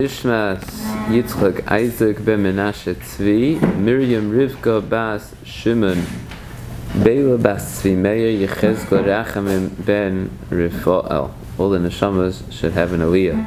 Ishmas Yitzchak Isaac ben Menashe Tzvi, Miriam Rivka bas Shimon, Bela bas Tzvi Meir, Yechezkel Rachamim ben Rifael. All the neshamas should have an aliyah.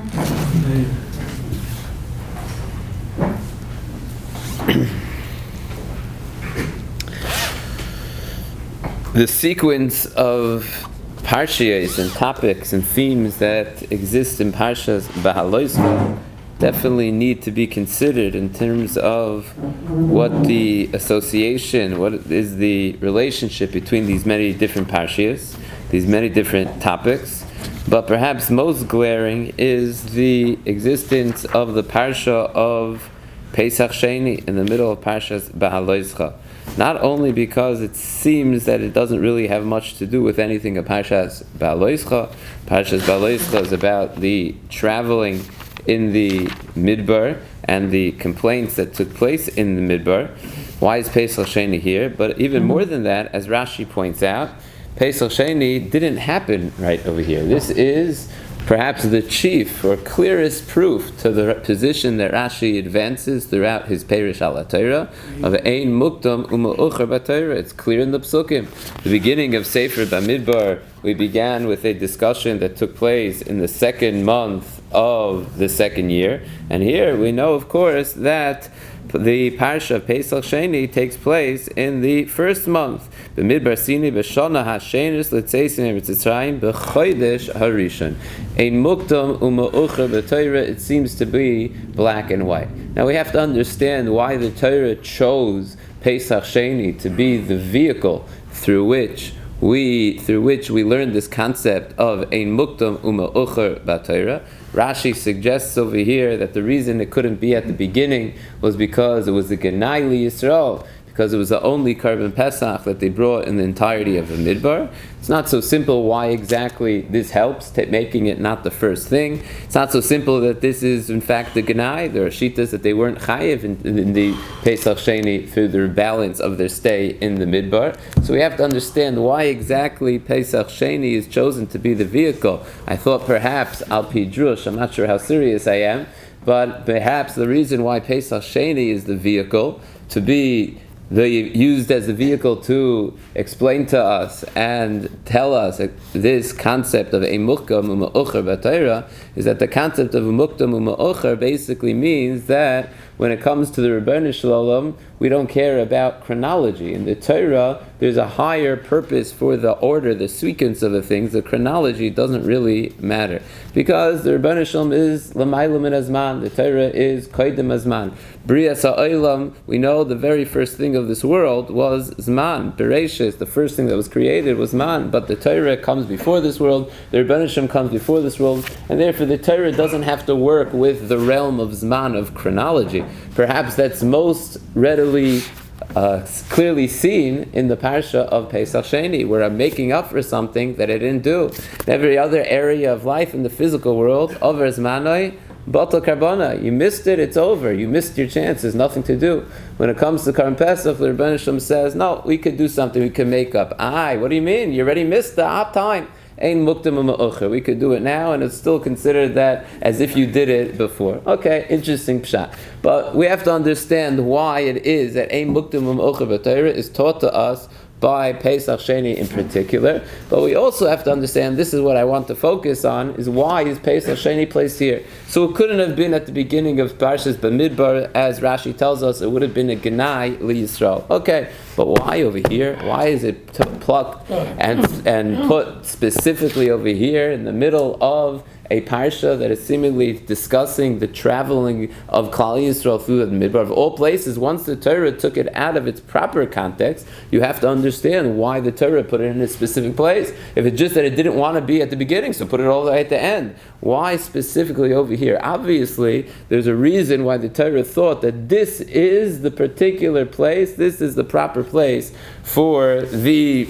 The sequence of Parshas and topics and themes that exist in Parshas Behaloischa definitely need to be considered in terms of what the association, what is the relationship between these many different Parshas, these many different topics. But perhaps most glaring is the existence of the Parsha of Pesachini in the middle of Parshas Behaloischa. Not only because it seems that it doesn't really have much to do with anything of Parshas Behaloischa. Parshas Behaloischa is about the traveling in the Midbar and the complaints that took place in the Midbar. Why is Pesach Sheni here? But even more than that, as Rashi points out, Pesach Sheni didn't happen right over here. This is perhaps the chief or clearest proof to the position that Rashi advances throughout his Perish al Torah of Ein Muktam Uma'ucher B'Torah. It's clear in the Psukim. The beginning of Sefer Bamidbar, we began with a discussion that took place in the second month of the second year. And here we know, of course, that the Parsha of Pesach Sheni takes place in the first month. B'midbar sini b'shana hashenis l'tzeisim eretz b'chodesh harishon. Ein muktam uma'ucher b'Torah. It seems to be black and white. Now we have to understand why the Torah chose Pesach Sheni to be the vehicle through which we learn this concept of ein muktam uma'ucher b'Torah. Rashi suggests over here that the reason it couldn't be at the beginning was because it was the Genai Yisrael, because it was the only Karban Pesach that they brought in the entirety of the Midbar. It's not so simple why exactly this helps, making it not the first thing. It's not so simple that this is in fact the Genai. There are shittas that they weren't chayiv in the Pesach Sheni through the balance of their stay in the Midbar. So we have to understand why exactly Pesach Sheni is chosen to be the vehicle. I thought perhaps Al Pi Drush, I'm not sure how serious I am, but perhaps the reason why Pesach Sheni is the vehicle to be used as a vehicle to explain to us and tell us this concept of a muktam uma'ucher b'Torah is that the concept of a muktam uma'ucher basically means that when it comes to the Rebbeinu Shalom, we don't care about chronology. In the Torah, there's a higher purpose for the order, the sequence of the things. The chronology doesn't really matter. Because the Rebbeinu Shalom is l'mayla min hazman, the Torah is koydem hazman. Brias ha'olam, we know the very first thing of this world was zman, bereshis. The first thing that was created was man, but the Torah comes before this world, the Rebbeinu Shalom comes before this world, and therefore the Torah doesn't have to work with the realm of zman, of chronology. Perhaps that's most readily clearly seen in the Parsha of Pesach Sheni, where I'm making up for something that I didn't do. In every other area of life in the physical world, over zmanoi, batal karbona. You missed it, it's over. You missed your chance, there's nothing to do. When it comes to Karban Pesach, the Rebbeinu Shalom says, no, we could do something, we could make up. What do you mean? You already missed the op time. Ein muktam uma'ucher. We could do it now, and it's still considered that as if you did it before. Okay, interesting pshat. But we have to understand why it is that ein muktam uma'ucher b'Torah is taught to us by Pesach Sheni in particular. But we also have to understand, this is what I want to focus on, is why is Pesach Sheni placed here? So it couldn't have been at the beginning of Parshas Bamidbar, as Rashi tells us, it would have been a Genai Yisrael. Okay, but why over here? Why is it plucked and put specifically over here in the middle of a parsha that is seemingly discussing the traveling of Klal Yisrael through the Midbar? Of all places, once the Torah took it out of its proper context, you have to understand why the Torah put it in a specific place. If it's just that it didn't want to be at the beginning, so put it all the way at the end. Why specifically over here? Obviously, there's a reason why the Torah thought that this is the particular place, this is the proper place for the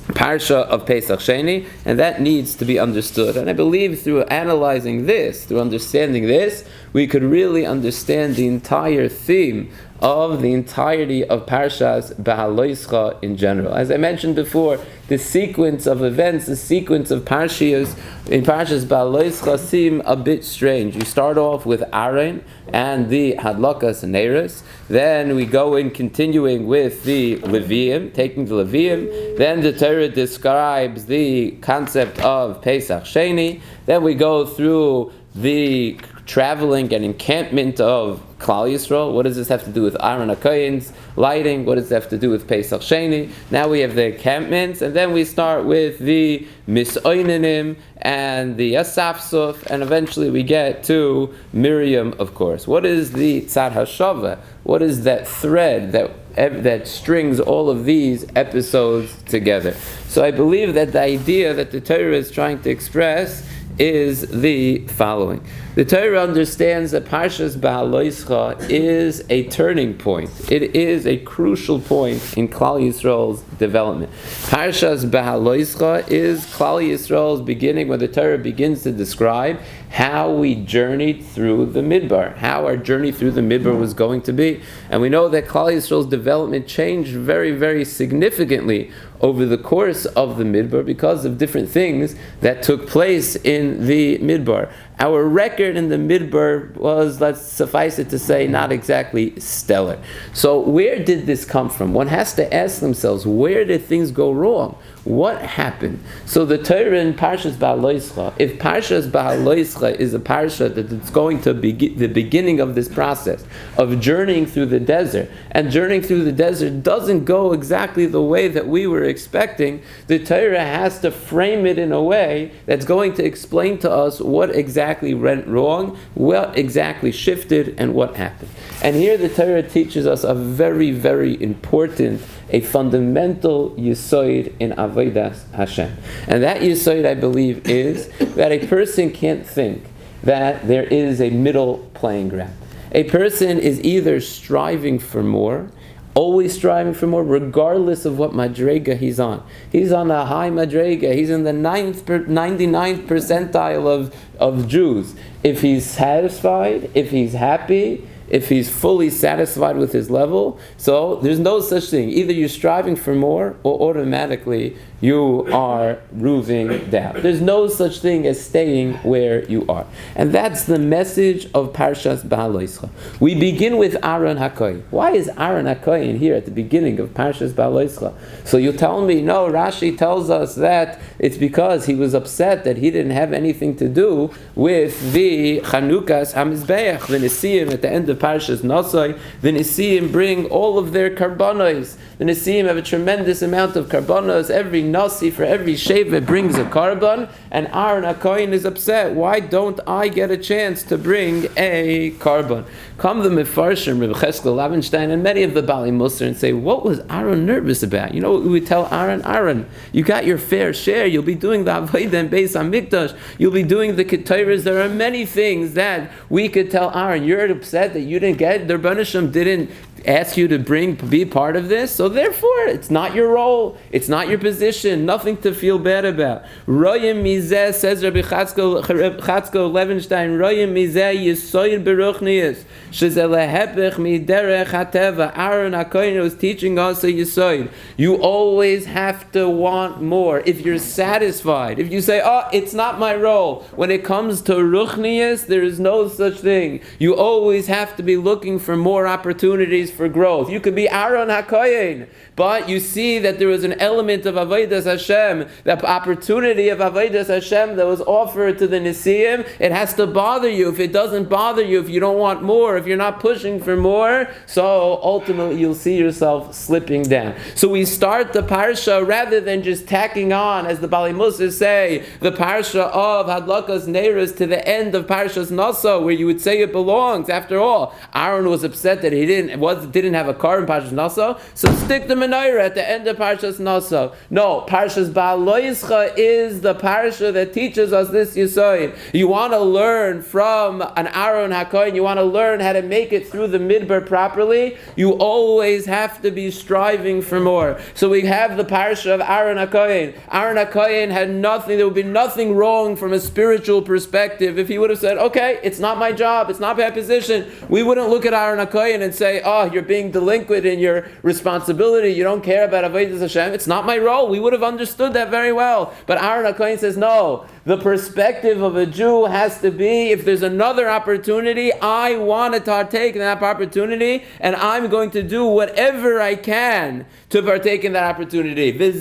Parsha of Pesach Sheni, and that needs to be understood. And I believe through analyzing this, through understanding this, we could really understand the entire theme of the entirety of Parshas Behaloischa in general. As I mentioned before, the sequence of events, the sequence of Parshias in Parshas Behaloischa seem a bit strange. You start off with Aaron and the Hadlakas and Neiros. Then we go in continuing with the Leviim, taking the Leviim. Then the Torah describes the concept of Pesach Sheni. Then we go through the traveling and encampment of Klal Yisrael. What does this have to do with Aaron HaKohen's lighting? What does it have to do with Pesach Sheni? Now we have the encampments, and then we start with the Misoinenim and the Asafsuf, and eventually we get to Miriam, of course. What is the Tzad HaShavah? What is that thread that strings all of these episodes together? So I believe that the idea that the Torah is trying to express is the following. The Torah understands that Parshas Behaloischa is a turning point. It is a crucial point in Klal Yisrael's development. Parshas Behaloischa is Klal Yisrael's beginning, where the Torah begins to describe how we journeyed through the Midbar, how our journey through the Midbar was going to be. And we know that Klal Yisrael's development changed very, very significantly over the course of the Midbar because of different things that took place in the Midbar. Our record in the Midbar was, let's suffice it to say, not exactly stellar. So where did this come from? One has to ask themselves, where did things go wrong? What happened? So the Torah in Parshas Behaloischa, if Parshas Behaloischa is a parsha that it's going to be the beginning of this process of journeying through the desert, and journeying through the desert doesn't go exactly the way that we were expecting, the Torah has to frame it in a way that's going to explain to us what exactly went wrong, what exactly shifted, and what happened. And here the Torah teaches us a very, very important, a fundamental yisoid in Avodas Hashem. And that yisoid, I believe, is that a person can't think that there is a middle playing ground. A person is either striving for more, always striving for more, regardless of what madrega he's on. He's on a high madrega. He's in the 99th percentile of Jews. If he's satisfied, if he's happy, if he's fully satisfied with his level, so there's no such thing. Either you're striving for more, or automatically you are moving down. There's no such thing as staying where you are. And that's the message of Parshas Behaloischa. We begin with Aaron HaKohen. Why is Aaron HaKohen here at the beginning of Parshas Behaloischa? So you tell me, no, Rashi tells us that it's because he was upset that he didn't have anything to do with the Chanukas HaMizbeach, the Nesiim at the end of Parshas Nosoi. The Nesiim bring all of their karbanos. The Nesiim have a tremendous amount of karbanos. Every Nasi, for every Sheva, brings a karban, and Aaron HaKohen is upset. Why don't I get a chance to bring a karban? Come the Mefarshim, Rabbi Cheskel Lavenstein, and many of the Bali Musar, and say, what was Aaron nervous about? You know what we would tell Aaron? Aaron, you got your fair share. You'll be doing the Avodah and Beis HaMikdash. You'll be doing the Ketores. There are many things that we could tell Aaron. You're upset that you didn't get, the Rebbeinu Shem didn't ask you to be part of this, so therefore it's not your role, it's not your position, nothing to feel bad about. Royim mizeh, says Rabbi Chatzko Levenstein, Royim mizeh yisoyed beruchnius shezel lehepech miderech hateva. Aaron HaKohen was teaching us a yisoyed. You always have to want more. If you're satisfied, if you say, oh, it's not my role, when it comes to ruchnius, there is no such thing. You always have to be looking for more opportunities for growth. You could be Aaron HaKohen, but you see that there was an element of Avodas Hashem, the opportunity of Avodas Hashem that was offered to the Nesiim. It has to bother you. If it doesn't bother you, if you don't want more, if you're not pushing for more, so ultimately you'll see yourself slipping down. So we start the Parsha, rather than just tacking on, as the Bali Musar say, the Parsha of Hadlakas Neiros to the end of Parshas Naso, where you would say it belongs. After all, Aaron was upset that he didn't have a car in Parshas Naso, so stick the menorah at the end of Parshas Naso. No, Parshas Behaloischa is the parsha that teaches us this yisoid. You want to learn from an Aaron HaKohen, you want to learn how to make it through the Midbar properly, you always have to be striving for more. So we have the parsha of Aaron HaKohen. Aaron HaKohen had nothing, there would be nothing wrong from a spiritual perspective if he would have said, okay, it's not my job, it's not my position. We wouldn't look at Aaron HaKohen and say, oh, you're being delinquent in your responsibility, you don't care about Avodas Hashem, it's not my role. We would have understood that very well. But Aaron HaKohen says, no, the perspective of a Jew has to be, if there's another opportunity, I want to partake in that opportunity, and I'm going to do whatever I can to partake in that opportunity. There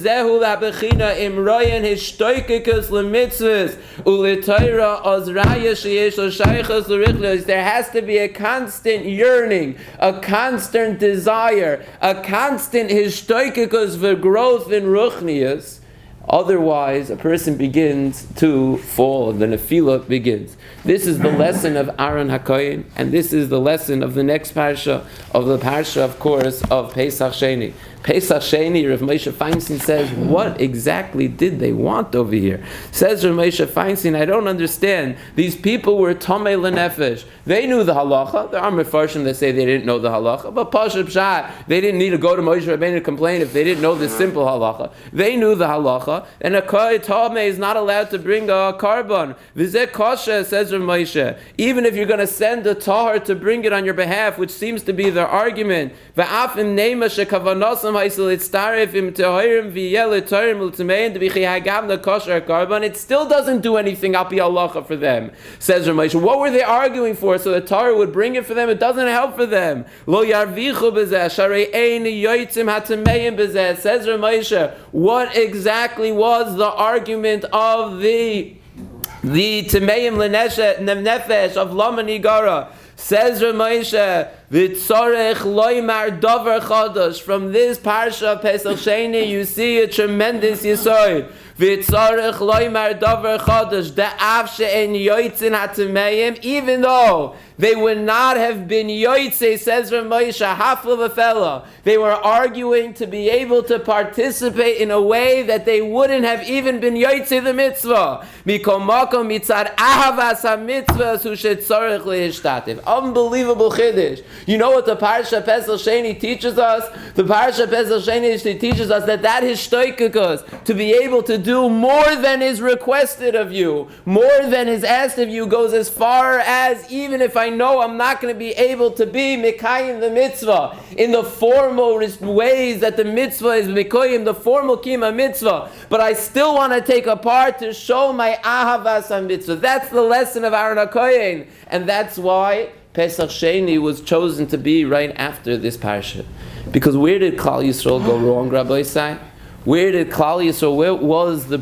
has to be a constant yearning, a constant desire, a constant hishtoikikus for growth in ruchnius. Otherwise, a person begins to fall, the nefila begins. This is the lesson of Aaron HaKohen, and this is the lesson of the next parsha, of the parsha, of course, of Pesach Sheni. Pesach Sheni, Rav Moshe Feinstein says, what exactly did they want over here? Says Rav Moshe Feinstein, I don't understand. These people were Tomei L'Nefesh. They knew the halacha. There are mefarshim that say they didn't know the halacha, but Pashup Pshat, they didn't need to go to Moshe Rabbeinu to complain if they didn't know the simple halacha. They knew the halacha, and a Kohen Tomei is not allowed to bring a carbon. V'zeh kosher, says Rav Moshe. Even if you're going to send a tahar to bring it on your behalf, which seems to be their argument, v'afim neima shekavanosam it still doesn't do anything al pi halacha for them, says Rav Moshe. What were they arguing for? So the Torah would bring it for them. It doesn't help for them. Lo yarvichu b'zeh sharei ein yotzim hatameim b'zeh, says Rav Moshe. What exactly was the argument of the tameim l'nefesh of lama nigara? Says Rav Moshe, v'tzorech loymar davar chadash. From this parsha of Pesach Sheni, you see a tremendous yesod. V'tzorech loymar davar chadash. Da'af she'en yotzin hatameim. Even though they would not have been yotzei, says Rav Moshe, hafla v'fela. They were arguing to be able to participate in a way that they wouldn't have even been yotzei the mitzvah. Mikol makom mitzad ahavas ha-mitzvah hu shetzorech lehishtatev. Unbelievable chiddush. You know what the Parsha of Pesach Sheni teaches us? The Parsha of Pesach Sheni teaches us that hishtoikikus, to be able to do more than is requested of you, more than is asked of you, goes as far as, even if I know I'm not going to be able to be Mekayim the mitzvah in the formal ways that the mitzvah is Mekayim, the formal Kima mitzvah, but I still want to take a part to show my Ahavas mitzvah. That's the lesson of Aaron HaKohen, and that's why Pesach Sheni was chosen to be right after this parsha. Because where did Klal Yisrael go wrong, Rabbi Isai? Where did Klal Yisrael, where was the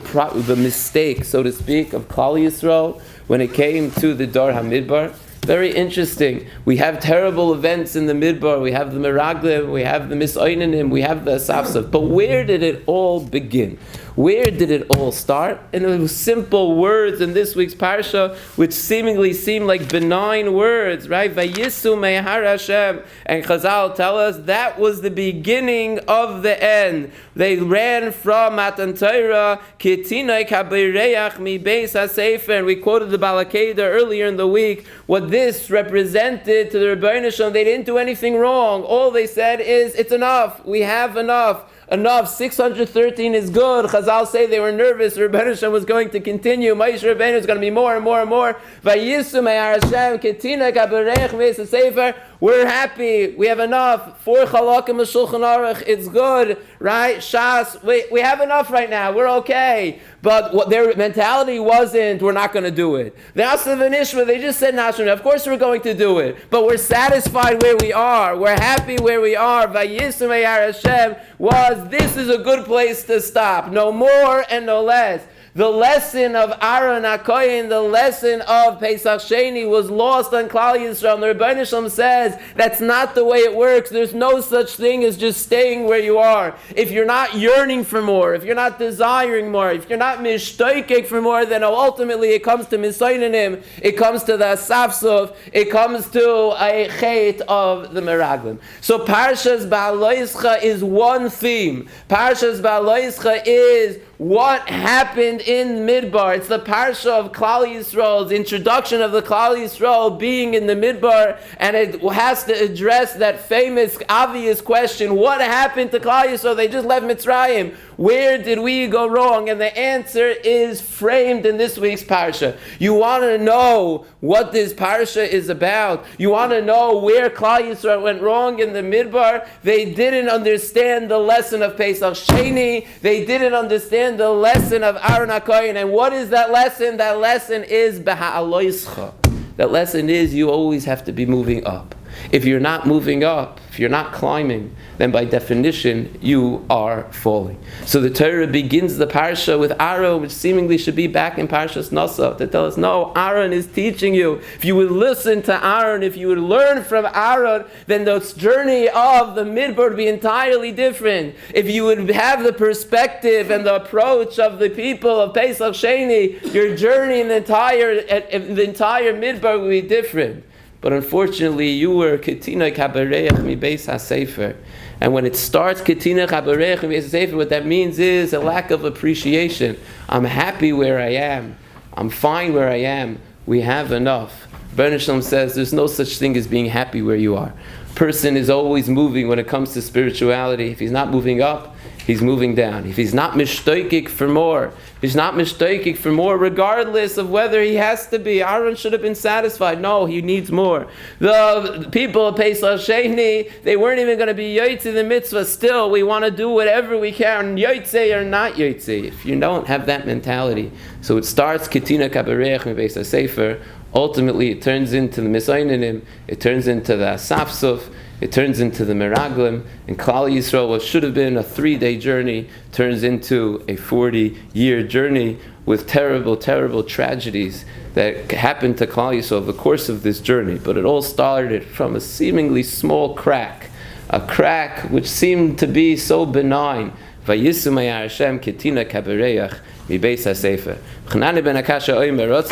mistake, so to speak, of Klal Yisrael when it came to the Dor HaMidbar? Very interesting. We have terrible events in the Midbar. We have the Meraglim, we have the Misoinanim, we have the Asafsav. But where did it all begin? Where did it all start? And it was simple words in this week's Parsha, which seemingly seem like benign words, right? Vayisu me'har Hashem. And Chazal tell us that was the beginning of the end. They ran from Matan Torah, Kitinai kabireach mi beis hasefer. And we quoted the Balakeda earlier in the week. What this represented to the Rabbi Shalom, they didn't do anything wrong. All they said is, it's enough. We have enough. Enough. 613 is good. Chazal say they were nervous. Rabbi Shalom was going to continue. Moshe Rabbeinu is going to be more and more and more. Vayisu me'ar Hashem Ketina kaberech meis hasefer. We're happy. We have enough. 4 chalakim shulchan aruch. It's good, right? Shas. We have enough right now. We're okay. But what their mentality wasn't, we're not going to do it. The Asav and Ishma, they just said, Nashon, of course we're going to do it. But we're satisfied where we are. We're happy where we are. Vayisu me'ar Hashem was, this is a good place to stop. No more and no less. The lesson of Aaron HaKohen, the lesson of Pesach Sheni was lost on Klal Yisrael. And the Rebbeinu Shalom says that's not the way it works. There's no such thing as just staying where you are. If you're not yearning for more, if you're not desiring more, if you're not mishtoikek for more, then ultimately it comes to misoinanim, it comes to the asafsov, it comes to a chet of the meraglim. So Parshas Ba'aloischa is one theme. Parshas Ba'aloischa is what happened in Midbar. It's the Parsha of Klal Yisrael's introduction of the Klal Yisrael being in the Midbar, and it has to address that famous, obvious question: what happened to Klal Yisrael? They just left Mitzrayim. Where did we go wrong? And the answer is framed in this week's Parsha. You want to know what this Parsha is about? You want to know where Klal Yisrael went wrong in the Midbar? They didn't understand the lesson of Pesach Sheni. They didn't understand the lesson of Aaron HaKohen. And what is that lesson? That lesson is Beha'aloischa. That lesson is you always have to be moving up. If you're not moving up, if you're not climbing, then by definition you are falling. So the Torah begins the Parsha with Aaron, which seemingly should be back in Parshas Nasa, to tell us, no, Aaron is teaching you. If you would listen to Aaron, if you would learn from Aaron, then the journey of the Midbar would be entirely different. If you would have the perspective and the approach of the people of Pesach Sheni, your journey in the entire Midbar would be different. But unfortunately, you were Ketina Kabareach mi Beis HaSefer. And when it starts Ketina Kabareach mi Beis HaSefer, what that means is a lack of appreciation. I'm happy where I am. I'm fine where I am. We have enough. Rebbeinu Shalom says there's no such thing as being happy where you are. Person is always moving when it comes to spirituality. If he's not moving up, he's moving down. If he's not mishtoikik for more, regardless of whether he has to be. Aaron should have been satisfied. No, he needs more. The people of Pesach Sheni, they weren't even going to be yotze the mitzvah. Still, we want to do whatever we can, yotze or not yotze. If you don't have that mentality, so it starts Ketina Kabarech mi Beis HaSefer. Ultimately, it turns into the Misoinim, it turns into the Asafsuf, it turns into the Meraglim, and Klal Yisrael, what should have been a 3-day journey, turns into a 40-year journey with terrible, terrible tragedies that happened to Klal Yisrael over the course of this journey. But it all started from a seemingly small crack, a crack which seemed to be so benign. Vayisumay Hashem ketina kabereach mi Beis HaSefer.